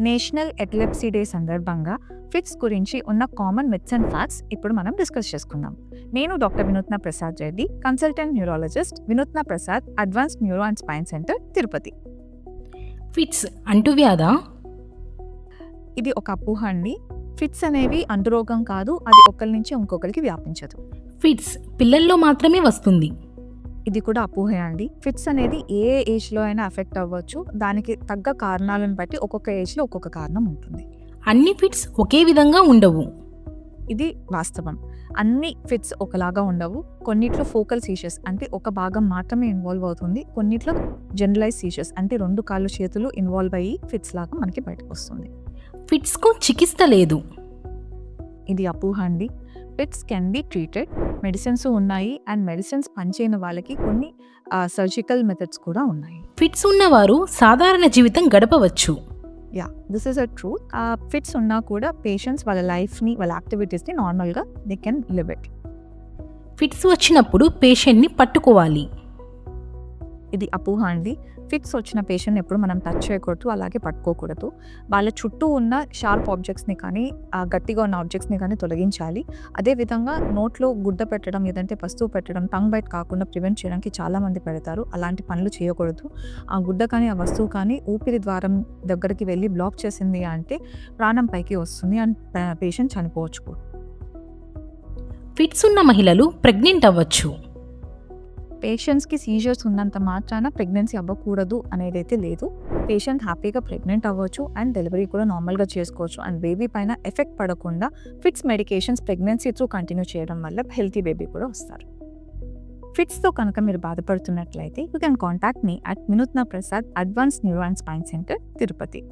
National epilepsy day సందర్భంగా fits గురించి ఉన్న కామన్ మిత్స్ అండ్ ఫ్యాక్ట్స్ ఇప్పుడు మనం డిస్కస్ చేసుకుందాం. నేను డాక్టర్ వినూత్న Prasad Reddy, consultant neurologist, Vinutna Prasad advanced neuro and spine centre, Tirupati. Fits అంటువ్యాధా? ఇది ఒక అపోహ అండి. ఫిట్స్ అనేవి అంటురోగం కాదు, అది ఒకరి నుంచి ఇంకొకరికి వ్యాపించదు. ఫిట్స్ పిల్లల్లో మాత్రమే వస్తుంది. ఇది కూడా అపోహే అండి. ఫిట్స్ అనేది ఏ ఏజ్లో అయినా ఎఫెక్ట్ అవ్వచ్చు. దానికి తగ్గ కారణాలను బట్టి ఒక్కొక్క ఏజ్లో ఒక్కొక్క కారణం ఉంటుంది. అన్ని ఫిట్స్ ఒకే విధంగా ఉండవు. ఇది వాస్తవం. అన్ని ఫిట్స్ ఒకలాగా ఉండవు. కొన్నిట్లో ఫోకల్ సీజర్స్ అంటే ఒక భాగం మాత్రమే ఇన్వాల్వ్ అవుతుంది. కొన్నిట్లో జనరలైజ్ సీజర్స్ అంటే 2 కాళ్ళు చేతులు ఇన్వాల్వ్ అయ్యి ఫిట్స్ లాగా మనకి బయటకు వస్తుంది. ఫిట్స్కు చికిత్స లేదు. ఇది అపోహ అండి. Fits can be treated. Medicines ఉన్నాయి అండ్ మెడిసిన్స్ పనిచేయని వాళ్ళకి కొన్ని సర్జికల్ మెథడ్స్ కూడా ఉన్నాయి. ఫిట్స్ ఉన్నవారు సాధారణ జీవితం గడపవచ్చు. This is a truth. Fits ఉన్నా కూడా పేషెంట్స్ వాళ్ళ లైఫ్ని, వాళ్ళ యాక్టివిటీస్ని నార్మల్గా they can live it. Fits వచ్చినప్పుడు పేషెంట్ని పట్టుకోవాలి. ఇది అపోహ అండి. ఫిట్స్ వచ్చిన పేషెంట్ ఎప్పుడు మనం టచ్ చేయకూడదు, అలాగే పట్టుకోకూడదు. వాళ్ళ చుట్టూ ఉన్న షార్ప్ ఆబ్జెక్ట్స్ని కానీ, గట్టిగా ఉన్న ఆబ్జెక్ట్స్ని కానీ తొలగించాలి. అదేవిధంగా నోట్లో గుడ్డ పెట్టడం, ఏదంటే వస్తువు పెట్టడం, టంగ్ బైట్ కాకుండా ప్రివెంట్ చేయడానికి చాలామంది పెడతారు. అలాంటి పనులు చేయకూడదు. ఆ గుడ్డ కానీ, ఆ వస్తువు కానీ ఊపిరి ద్వారం దగ్గరికి వెళ్ళి బ్లాక్ చేసింది అంటే ప్రాణం పైకి వస్తుంది అండ్ పేషెంట్ చనిపోవచ్చు కూడా. ఫిట్స్ ఉన్న మహిళలు ప్రెగ్నెంట్ అవ్వచ్చు. పేషెంట్స్కి సీజర్స్ ఉన్నంత మాత్రాన ప్రెగ్నెన్సీ అవ్వకూడదు అనేదైతే లేదు. పేషెంట్ హ్యాపీగా ప్రెగ్నెంట్ అవ్వచ్చు అండ్ డెలివరీ కూడా నార్మల్గా చేసుకోవచ్చు. అండ్ బేబీ పైన ఎఫెక్ట్ పడకుండా fits medications pregnancy through continue చేయడం వల్ల హెల్తీ బేబీ కూడా వస్తారు. ఫిట్స్తో కనుక మీరు బాధపడుతున్నట్లయితే you can contact me at Vinutna Prasad advanced neuro and spine centre, Tirupati.